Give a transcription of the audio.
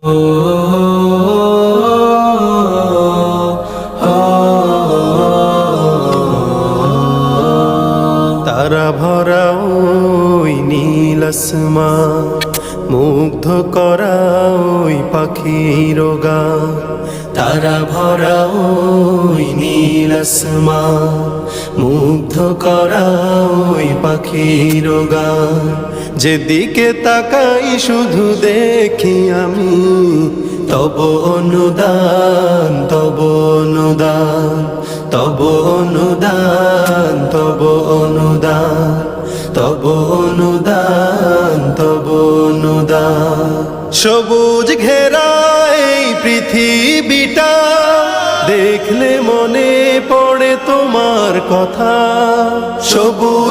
তারা ভরা ওই নীল আসমান, মুগ্ধ করা ওই পাখির গান। তারা ভরা ওই নীল আসমান, মুগ্ধ করা ওই পাখির গান। যেদিকে তাকাই শুধু দেখি আমি তব অনুদান, তব অনুদান, তব অনুদান, তব অনুদান, তব অনুদান, তব অনুদান। সবুজ ঘেরা এই পৃথিবীটা দেখলে মনে পড়ে তোমার কথা। সবুজ